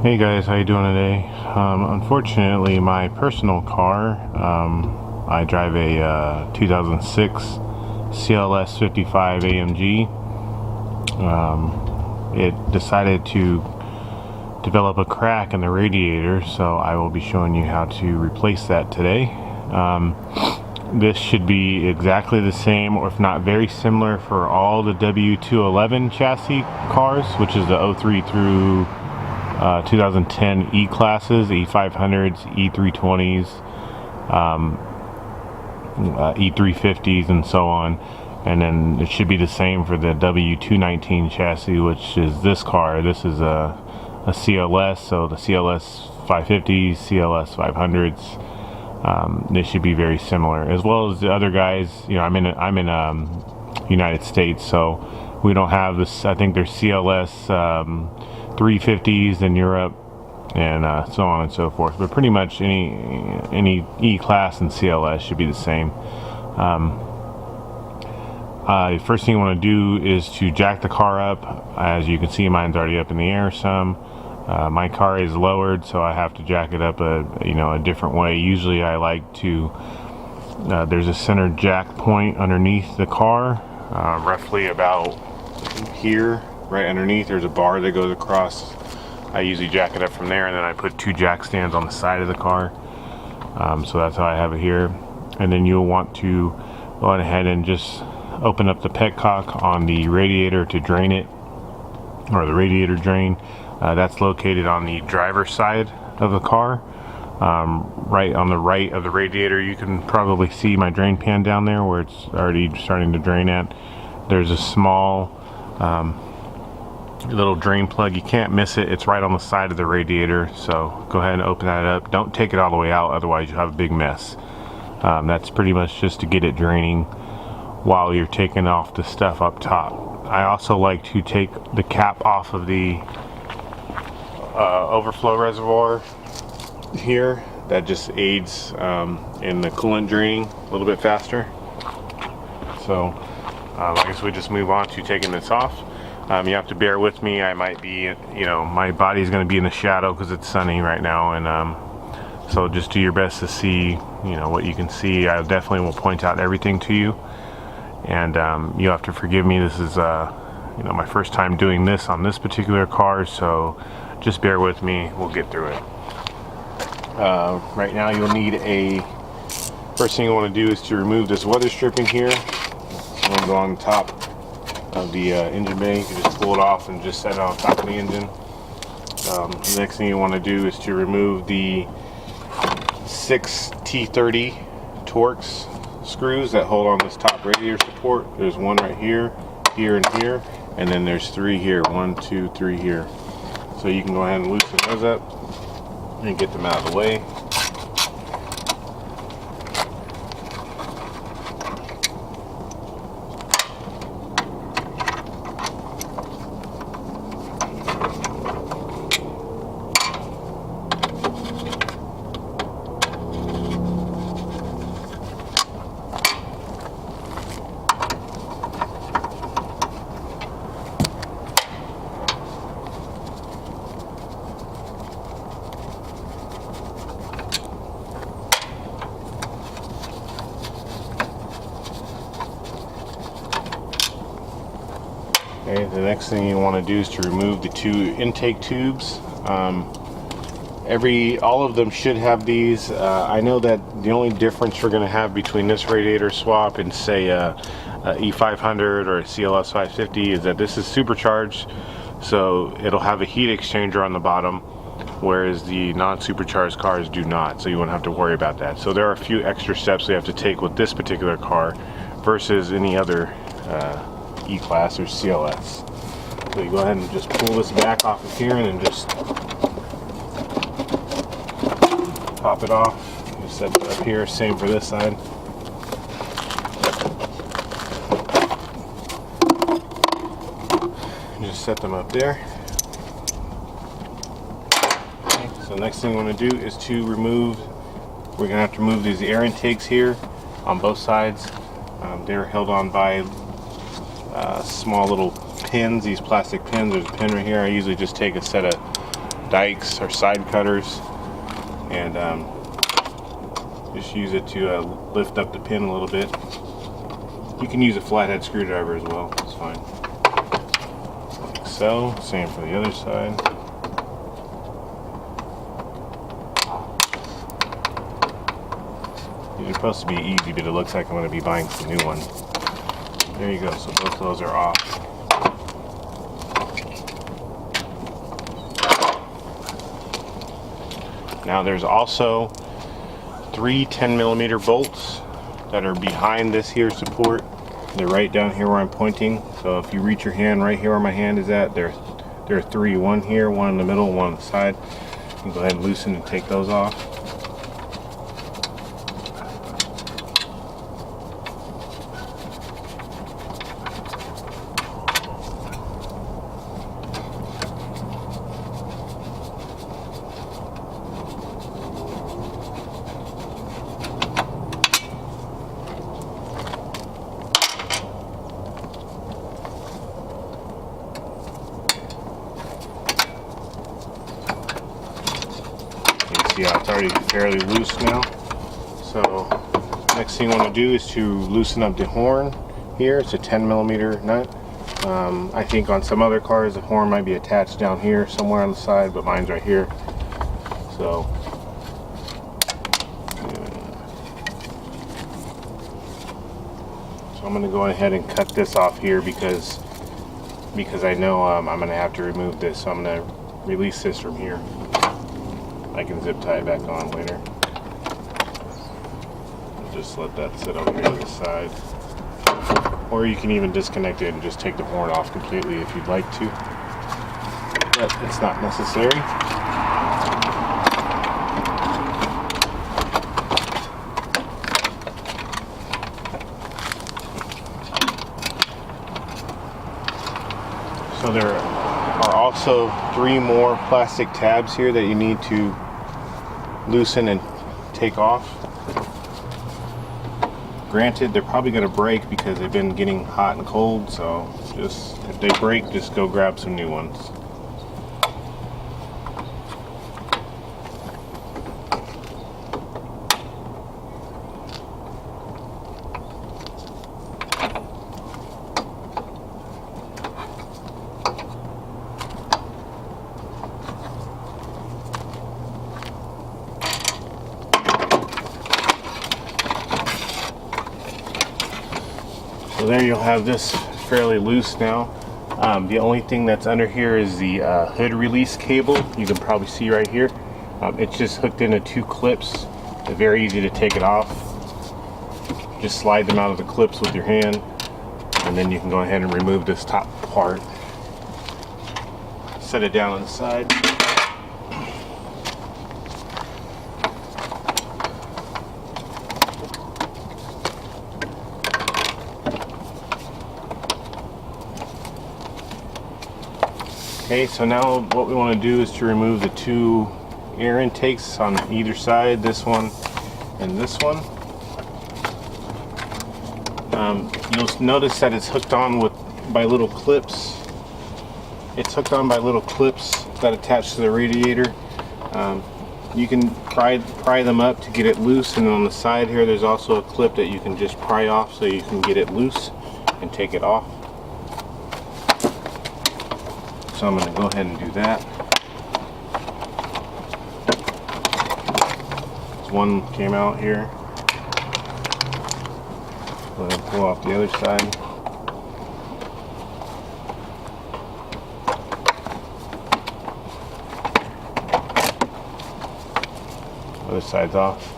Hey guys, how you doing today? Unfortunately, my personal car, I drive a 2006 CLS55 AMG. It decided to develop a crack in the radiator, so I will be showing you how to replace that today. This should be exactly the same, or if not very similar, for all the W211 chassis cars, which is the 03 through 2010 E classes, E500s, E320s, E350s, and so on. And then it should be the same for the W219 chassis, which is this car. This is a CLS, so the CLS550s, CLS500s. They should be very similar, as well as the other guys. You know, I'm in United States, so we don't have this. I think there's CLS 350s in Europe, and so on and so forth. But pretty much any E class and CLS should be the same. First thing you want to do is to jack the car up. As you can see, mine's already up in the air some. My car is lowered, so I have to jack it up a different way. Usually I like to, there's a center jack point underneath the car, roughly about here, right underneath. There's a bar that goes across. I usually jack it up from there, and then I put two jack stands on the side of the car. So that's how I have it here. And then you'll want to go ahead and just open up the petcock on the radiator to drain it, or the radiator drain. That's located on the driver's side of the car, right on the right of the radiator. You can probably see my drain pan down there where it's already starting to drain at. There's a small little drain plug. You can't miss it. It's right on the side of the radiator, so go ahead and open that up. Don't take it all the way out, otherwise you'll have a big mess. That's pretty much just to get it draining while you're taking off the stuff up top. I also like to take the cap off of the overflow reservoir here. That just aids in the coolant draining a little bit faster. So I guess we just move on to taking this off. You have to bear with me. I might be, my body's going to be in the shadow because it's sunny right now, and so just do your best to see, what you can see. I definitely will point out everything to you, and you have to forgive me. This is, my first time doing this on this particular car, so just bear with me. We'll get through it. Right now, you'll need first thing you want to do is to remove this weather stripping here. It's going to go on the top of the engine bay. You can just pull it off and just set it on top of the engine. The next thing you want to do is to remove the 6 T30 Torx screws that hold on this top radiator support. There's one right here, here, and here, and then there's 3 here. 1, 2, 3 here. So you can go ahead and loosen those up and get them out of the way. Okay, the next thing you want to do is to remove the 2 intake tubes. All of them should have these. I know that the only difference we're going to have between this radiator swap and say a E500 or a CLS550 is that this is supercharged, so it'll have a heat exchanger on the bottom, whereas the non-supercharged cars do not, so you won't have to worry about that. So there are a few extra steps we have to take with this particular car versus any other E-Class or CLS. So you go ahead and just pull this back off of here and then just pop it off. Just set it up here, same for this side. Just set them up there. Okay, so next thing we want to do is to remove, we're going to have to remove these air intakes here on both sides. They're held on by small little pins, these plastic pins. There's a pin right here. I usually just take a set of dikes or side cutters, and just use it to lift up the pin a little bit. You can use a flathead screwdriver as well, it's fine. Like so, same for the other side. These are supposed to be easy, but it looks like I'm going to be buying some new ones. There you go, so both of those are off. Now there's also 3 10mm bolts that are behind this here support. They're right down here where I'm pointing. So if you reach your hand right here where my hand is at, there are 3. One here, one in the middle, one on the side. You can go ahead and loosen and take those off. See how it's already fairly loose now. So next thing I want to do is to loosen up the horn here. It's a 10mm nut. I think on some other cars the horn might be attached down here somewhere on the side, but mine's right here. So I'm going to go ahead and cut this off here because I know I'm going to have to remove this. So I'm going to release this from here. I can zip tie it back on later. Just let that sit over here to the side. Or you can even disconnect it and just take the horn off completely if you'd like to. But it's not necessary. So there are also 3 more plastic tabs here that you need to loosen and take off. Granted, they're probably going to break because they've been getting hot and cold, so just if they break, just go grab some new ones. So there you'll have this fairly loose now. The only thing that's under here is the hood release cable. You can probably see right here. It's just hooked into 2 clips. It's very easy to take it off. Just slide them out of the clips with your hand, and then you can go ahead and remove this top part. Set it down on the side. Okay, so now what we want to do is to remove the 2 air intakes on either side, this one and this one. You'll notice that it's hooked on by little clips. It's hooked on by little clips that attach to the radiator. You can pry them up to get it loose, and on the side here there's also a clip that you can just pry off so you can get it loose and take it off. So I'm going to go ahead and do that. This one came out here. Go ahead and pull off the other side. Other side's off.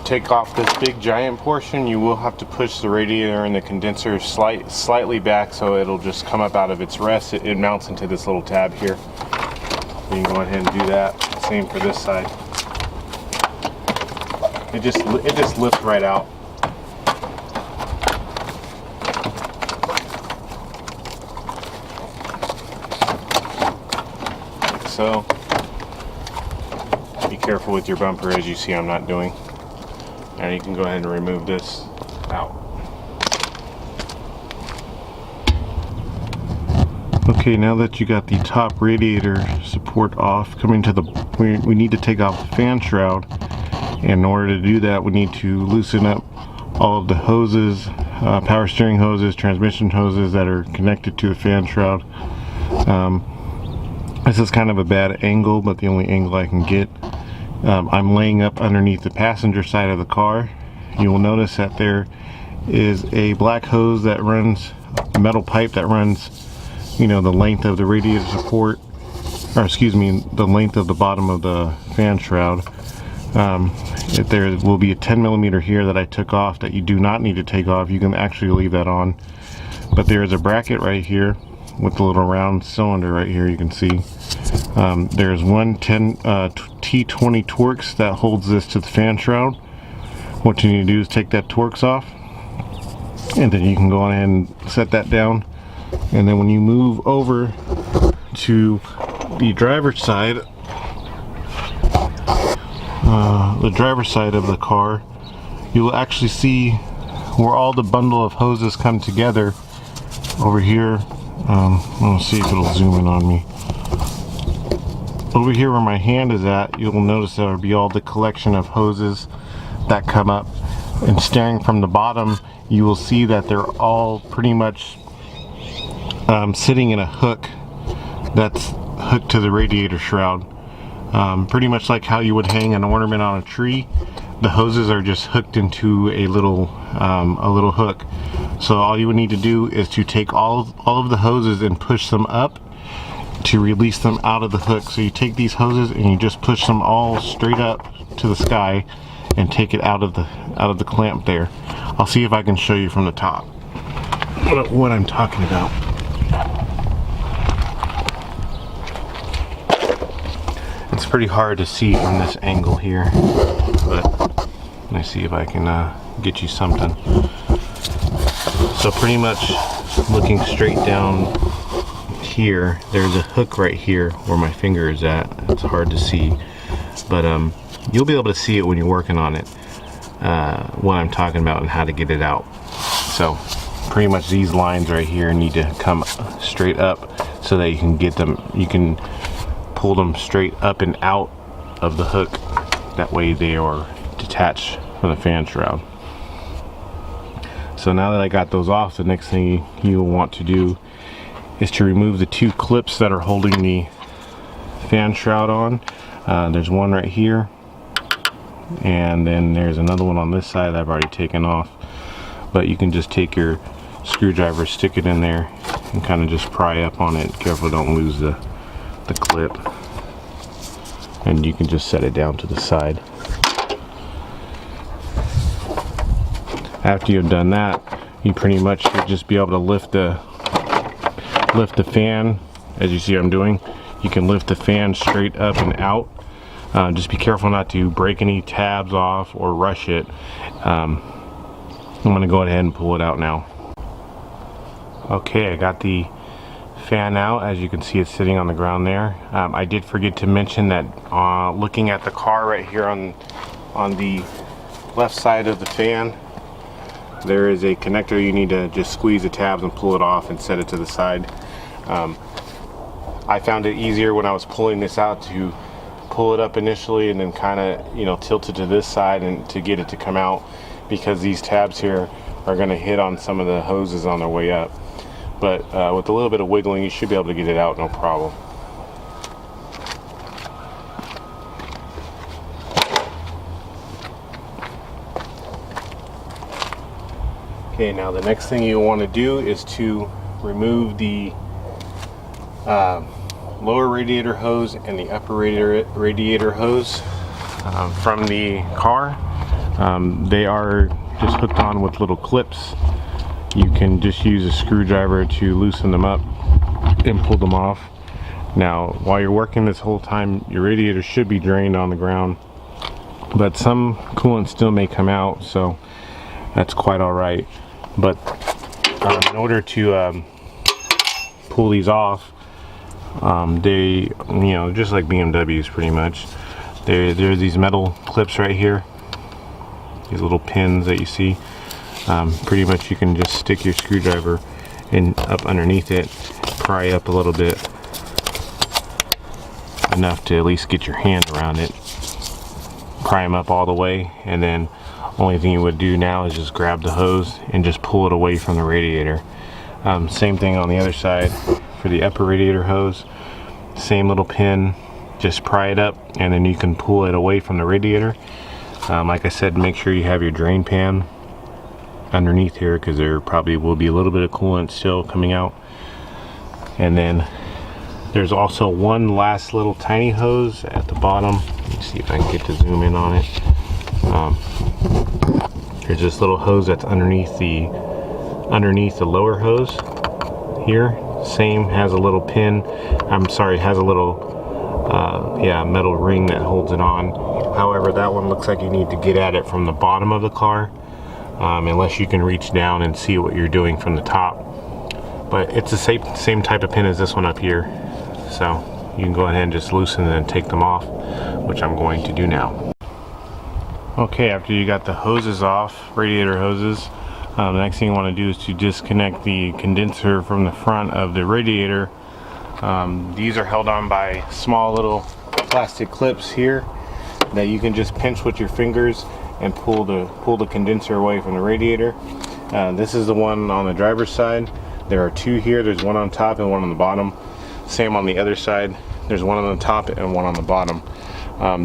Take off this big giant portion, you will have to push the radiator and the condenser slightly back so it'll just come up out of its rest. It mounts into this little tab here. You can go ahead and do that. Same for this side. It just lifts right out. Like so. Be careful with your bumper, as you see I'm not doing. and you can go ahead and remove this out. Okay, now that you got the top radiator support off, coming to the, we need to take off the fan shroud. In order to do that, we need to loosen up all of the hoses, power steering hoses, transmission hoses that are connected to the fan shroud. This is kind of a bad angle, but the only angle I can get. I'm laying up underneath the passenger side of the car. You will notice that there is a black hose that runs, a metal pipe that runs, you know, the length of the radiator support, or excuse me, the length of the bottom of the fan shroud. There will be a 10mm here that I took off that you do not need to take off. You can actually leave that on. But there is a bracket right here with the little round cylinder right here, you can see. There's one T20 Torx that holds this to the fan shroud. What you need to do is take that Torx off, and then you can go ahead and set that down. And then when you move over to the driver's side, of the car, you will actually see where all the bundle of hoses come together over here. Let's see if it'll zoom in on me. Over here where my hand is at, you'll notice there will be all the collection of hoses that come up, and staring from the bottom you will see that they're all pretty much sitting in a hook that's hooked to the radiator shroud. Pretty much like how you would hang an ornament on a tree, the hoses are just hooked into a little hook. So all you would need to do is to take all of the hoses and push them up to release them out of the hook. So you take these hoses and you just push them all straight up to the sky and take it out of the clamp there. I'll see if I can show you from the top what I'm talking about. It's pretty hard to see from this angle here, but let me see if I can get you something. So pretty much looking straight down here, there's a hook right here where my finger is at. It's hard to see, but you'll be able to see it when you're working on it, what I'm talking about and how to get it out. So pretty much these lines right here need to come straight up so that you can get them, you can pull them straight up and out of the hook. That way they are detached from the fan shroud. So now that I got those off, the next thing you'll want to do is to remove the two clips that are holding the fan shroud on. There's one right here, and then there's another one on this side that I've already taken off. But you can just take your screwdriver, stick it in there, and kind of just pry up on it. Careful, don't lose the clip, and you can just set it down to the side. After you've done that, you pretty much should just be able to lift the fan, as you see I'm doing. You can lift the fan straight up and out. Just be careful not to break any tabs off or rush it. I'm going to go ahead and pull it out now. Okay, I got the fan out. As you can see, it's sitting on the ground there. I did forget to mention that looking at the car right here on the left side of the fan, there is a connector. You need to just squeeze the tabs and pull it off and set it to the side. I found it easier when I was pulling this out to pull it up initially and then kind of, you know, tilt it to this side and to get it to come out, because these tabs here are going to hit on some of the hoses on their way up. But with a little bit of wiggling, you should be able to get it out, no problem. Okay, now the next thing you want to do is to remove the lower radiator hose and the upper radiator hose from the car. They are just hooked on with little clips. You can just use a screwdriver to loosen them up and pull them off. Now, while you're working this whole time, your radiator should be drained on the ground, but some coolant still may come out, so that's quite all right. But in order to pull these off, they, you know, just like BMWs pretty much, there's these metal clips right here, these little pins that you see. Pretty much you can just stick your screwdriver in up underneath it, pry up a little bit, enough to at least get your hand around it, pry them up all the way, and then only thing you would do now is just grab the hose and just pull it away from the radiator. Same thing on the other side for the upper radiator hose. Same little pin, just pry it up and then you can pull it away from the radiator. Like I said, make sure you have your drain pan underneath here, because there probably will be a little bit of coolant still coming out. And then there's also one last little tiny hose at the bottom. Let me see if I can get to zoom in on it. There's this little hose that's underneath the lower hose here. Same, has a little pin, has a little metal ring that holds it on. However, that one looks like you need to get at it from the bottom of the car, unless you can reach down and see what you're doing from the top. But it's the same type of pin as this one up here, so you can go ahead and just loosen and take them off, which I'm going to do now. Okay, after you got the hoses off, radiator hoses, the next thing you want to do is to disconnect the condenser from the front of the radiator. These are held on by small little plastic clips here that you can just pinch with your fingers and pull the condenser away from the radiator. This is the one on the driver's side. There are two here. There's one on top and one on the bottom. Same on the other side. There's one on the top and one on the bottom.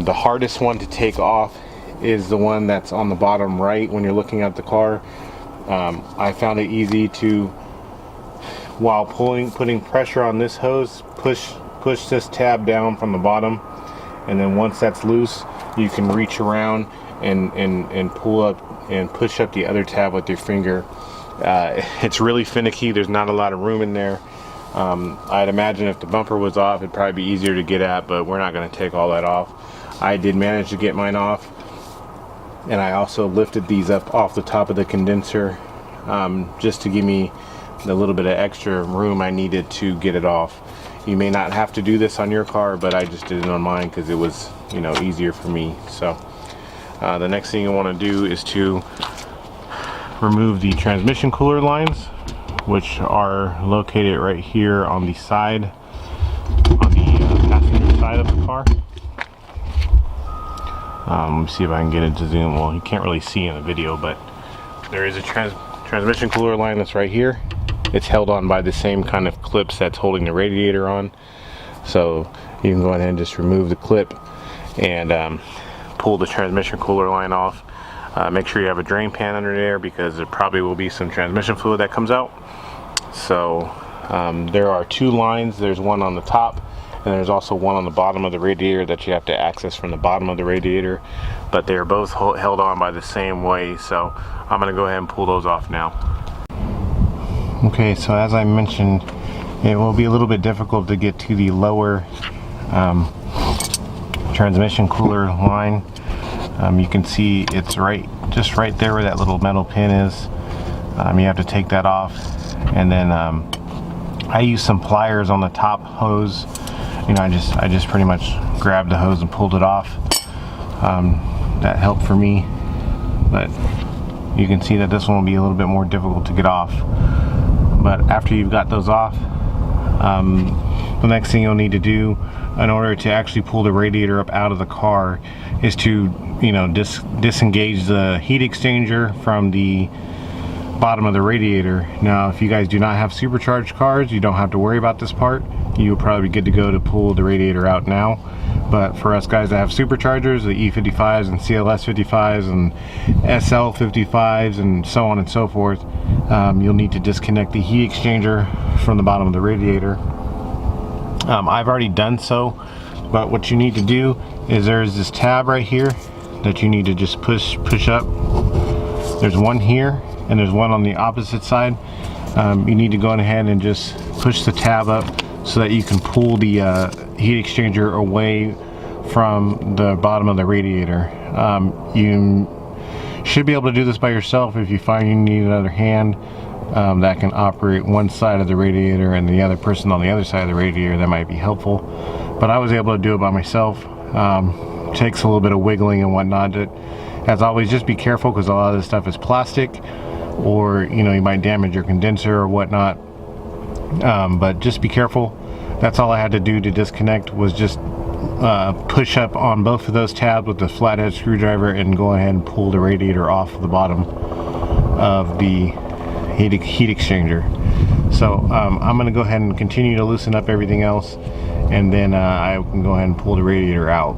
The hardest one to take off is the one that's on the bottom right when you're looking at the car. I found it easy to, while putting pressure on this hose, push this tab down from the bottom, and then once that's loose, you can reach around and pull up and push up the other tab with your finger. It's really finicky. There's not a lot of room in there. I'd imagine if the bumper was off, it'd probably be easier to get at, but we're not going to take all that off. I did manage to get mine off, and I also lifted these up off the top of the condenser, just to give me the little bit of extra room I needed to get it off. You may not have to do this on your car, but I just did it on mine because it was, easier for me. So the next thing you want to do is to remove the transmission cooler lines, which are located right here on the side, on the passenger side of the car. Let me see if I can get it to zoom. Well, you can't really see in the video, but there is a transmission cooler line that's right here. It's held on by the same kind of clips that's holding the radiator on. So you can go ahead and just remove the clip and pull the transmission cooler line off. Make sure you have a drain pan under there, because there probably will be some transmission fluid that comes out. So there are two lines. There's one on the top, and there's also one on the bottom of the radiator that you have to access from the bottom of the radiator, but they're both held on by the same way. So I'm going to go ahead and pull those off now. Okay, so as I mentioned, it will be a little bit difficult to get to the lower transmission cooler line. You can see it's just right there where that little metal pin is. You have to take that off, and then I use some pliers on the top hose. I just pretty much grabbed the hose and pulled it off. That helped for me, but you can see that this one will be a little bit more difficult to get off. But after you've got those off, the next thing you'll need to do in order to actually pull the radiator up out of the car is to disengage the heat exchanger from the bottom of the radiator. Now, if you guys do not have supercharged cars, you don't have to worry about this part. You'll probably be good to go to pull the radiator out now. But for us guys that have superchargers, the E55s and CLS55s and SL55s and so on and so forth, you'll need to disconnect the heat exchanger from the bottom of the radiator. I've already done so, but what you need to do is there's this tab right here that you need to just push up. There's one here and there's one on the opposite side. You need to go ahead and just push the tab up so that you can pull the heat exchanger away from the bottom of the radiator. You should be able to do this by yourself. If you find you need another hand that can operate one side of the radiator and the other person on the other side of the radiator, that might be helpful. But I was able to do it by myself. Takes a little bit of wiggling and whatnot. As always, just be careful because a lot of this stuff is plastic, or you know, you might damage your condenser or whatnot. But just be careful. That's all I had to do to disconnect, was just push up on both of those tabs with the flathead screwdriver and go ahead and pull the radiator off the bottom of the heat exchanger. So I'm going to go ahead and continue to loosen up everything else, and then I can go ahead and pull the radiator out.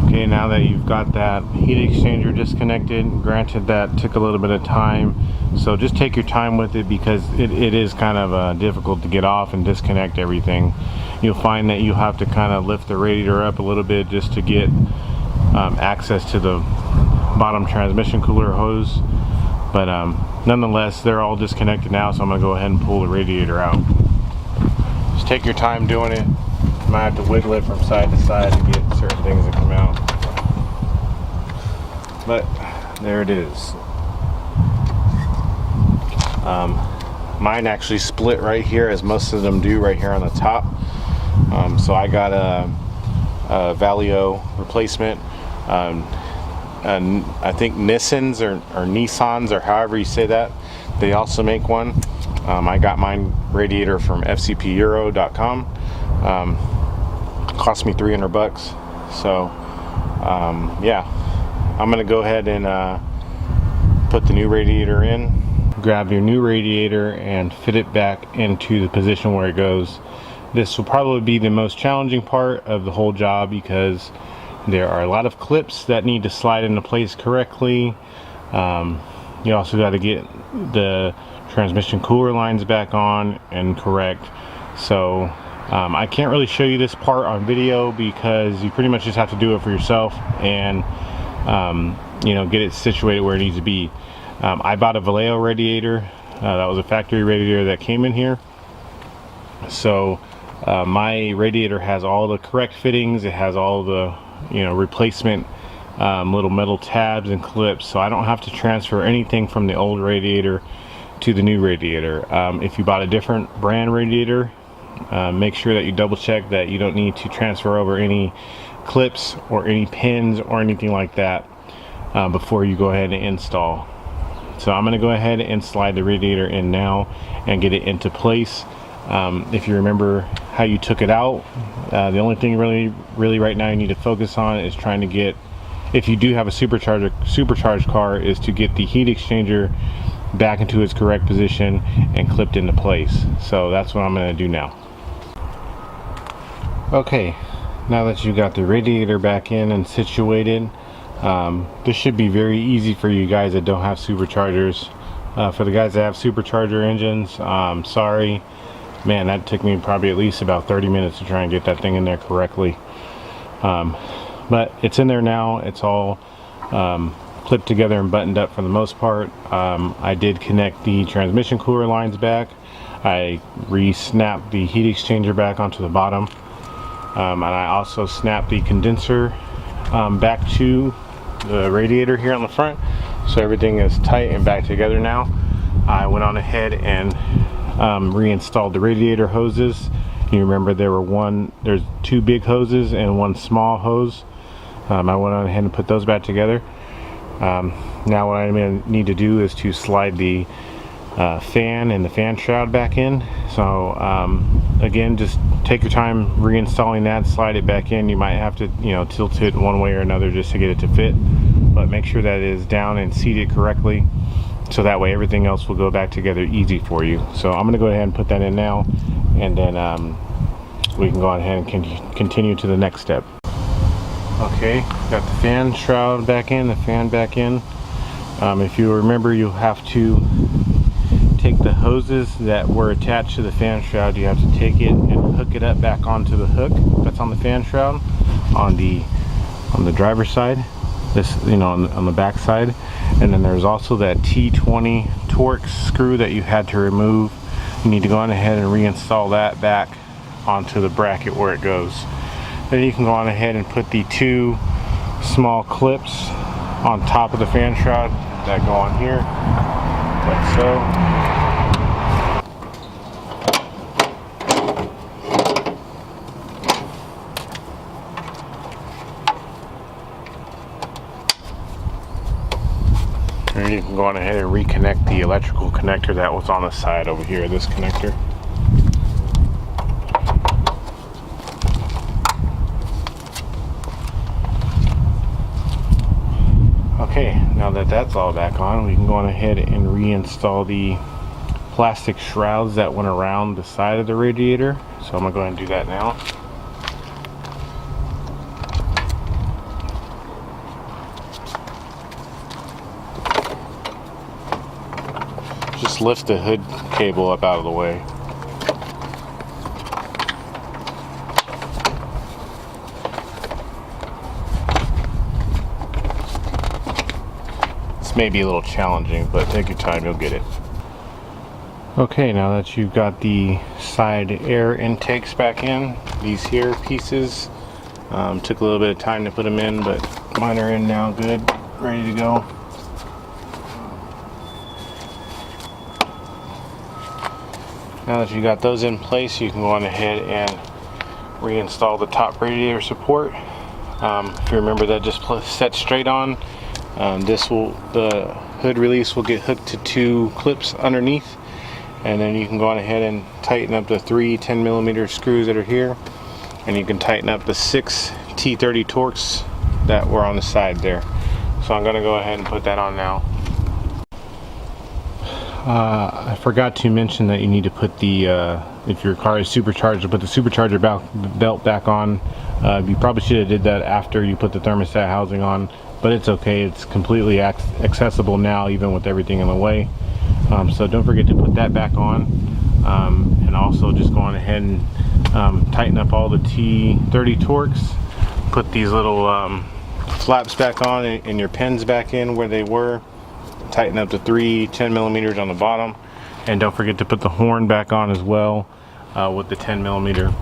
Okay, now that you've got that heat exchanger disconnected, granted that took a little bit of time, so just take your time with it, because it is kind of difficult to get off and disconnect everything. You'll find that you have to kind of lift the radiator up a little bit just to get access to the bottom transmission cooler hose. But nonetheless, they're all disconnected now, so I'm going to go ahead and pull the radiator out. Just take your time doing it. You might have to wiggle it from side to side to get certain things to come out. But there it is. Mine actually split right here, as most of them do, right here on the top. So I got a Valio replacement. And I think Nissans or Nissans, or however you say that, they also make one. I got mine radiator from fcpeuro.com. Cost me 300 bucks. So yeah, I'm gonna go ahead and put the new radiator in. Grab your new radiator and fit it back into the position where it goes. This will probably be the most challenging part of the whole job, because there are a lot of clips that need to slide into place correctly. You also got to get the transmission cooler lines back on and correct. So I can't really show you this part on video, because you pretty much just have to do it for yourself and you know, get it situated where it needs to be. I bought a Vallejo radiator. That was a factory radiator that came in here. So my radiator has all the correct fittings. It has all the, you know, replacement little metal tabs and clips, so I don't have to transfer anything from the old radiator to the new radiator. If you bought a different brand radiator, make sure that you double check that you don't need to transfer over any clips or any pins or anything like that before you go ahead and install. So I'm going to go ahead and slide the radiator in now and get it into place. If you remember how you took it out, the only thing really right now you need to focus on is trying to get, if you do have a supercharged car, is to get the heat exchanger back into its correct position and clipped into place. So that's what I'm going to do now. Okay, now that you got the radiator back in and situated, this should be very easy for you guys that don't have superchargers. For the guys that have supercharger engines, sorry, man, that took me probably at least about 30 minutes to try and get that thing in there correctly. But it's in there now. It's all clipped together and buttoned up for the most part. I did connect the transmission cooler lines back. I re-snapped the heat exchanger back onto the bottom. And I also snapped the condenser back to the radiator here on the front. So everything is tight and back together now. I went on ahead and reinstalled the radiator hoses. You remember there's two big hoses and one small hose. I went on ahead and put those back together. Now what I'm going to need to do is to slide the fan and the fan shroud back in. So again, just take your time reinstalling that, slide it back in. You might have to, you know, tilt it one way or another just to get it to fit, but make sure that it is down and seated correctly, so that way everything else will go back together easy for you. So I'm going to go ahead and put that in now, and then we can go ahead and continue to the next step. Okay, got the fan shroud back in, the fan back in. If you remember, you'll have to take the hoses that were attached to the fan shroud, you have to take it and hook it up back onto the hook that's on the fan shroud on the driver's side, this, you know, on the back side. And then there's also that T20 Torx screw that you had to remove. You need to go on ahead and reinstall that back onto the bracket where it goes. Then you can go on ahead and put the two small clips on top of the fan shroud that go on here, like so. then you can go on ahead and reconnect the electrical connector that was on the side over here, this connector. Okay, now that that's all back on, we can go on ahead and reinstall the plastic shrouds that went around the side of the radiator. So I'm gonna go ahead and do that now. Just lift the hood cable up out of the way. This may be a little challenging, but take your time, you'll get it. Okay, now that you've got the side air intakes back in, these here pieces, took a little bit of time to put them in, but mine are in now, good, ready to go. Now that you got those in place, you can go on ahead and reinstall the top radiator support. If you remember, that just set straight on. The hood release will get hooked to 2 clips underneath, and then you can go on ahead and tighten up the 3 10mm screws that are here, and you can tighten up the 6 T30 Torx that were on the side there. So I'm going to go ahead and put that on now. I forgot to mention that you need to put the, if your car is supercharged, to put the supercharger belt back on. You probably should have did that after you put the thermostat housing on, but it's okay. It's completely accessible now, even with everything in the way. So don't forget to put that back on, and also just go on ahead and tighten up all the T30 Torx. Put these little flaps back on and your pins back in where they were. Tighten up the 3 10mm on the bottom, and don't forget to put the horn back on as well with the 10mm.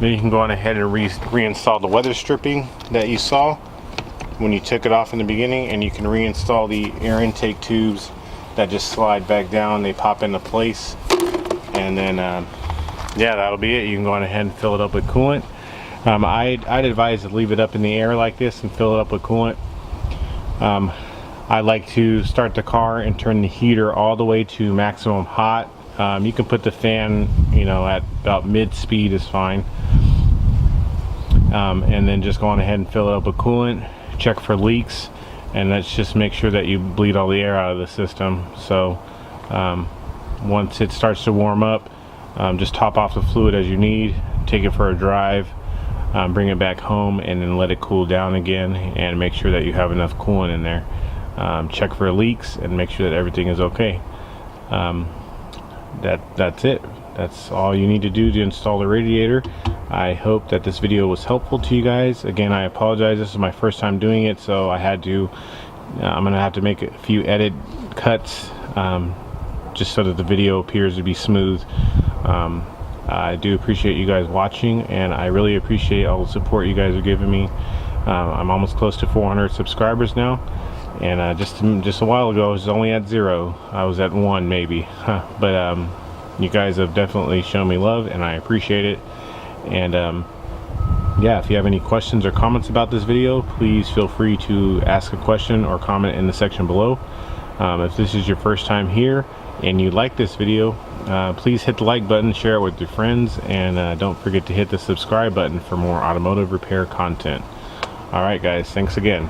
Then you can go on ahead and reinstall the weather stripping that you saw when you took it off in the beginning, and you can reinstall the air intake tubes that just slide back down. They pop into place, and then yeah, that'll be it. You can go on ahead and fill it up with coolant. I'd advise to leave it up in the air like this and fill it up with coolant. I like to start the car and turn the heater all the way to maximum hot. You can put the fan, you know, at about mid speed is fine. And then just go on ahead and fill it up with coolant. Check for leaks, and let's just make sure that you bleed all the air out of the system. So once it starts to warm up, just top off the fluid as you need, take it for a drive, bring it back home, and then let it cool down again, and make sure that you have enough coolant in there. Check for leaks and make sure that everything is okay. That's it. That's all you need to do to install the radiator. I hope that this video was helpful to you guys. Again, I apologize, this is my first time doing it, so I had to I'm gonna have to make a few edit cuts just so that the video appears to be smooth. I do appreciate you guys watching, and I really appreciate all the support you guys are giving me. I'm almost close to 400 subscribers now, and just a while ago I was only at 0. I was at 1 maybe, but you guys have definitely shown me love, and I appreciate it. And yeah, if you have any questions or comments about this video, please feel free to ask a question or comment in the section below. If this is your first time here and you like this video, please hit the like button, share it with your friends, and don't forget to hit the subscribe button for more automotive repair content. Alright guys, thanks again.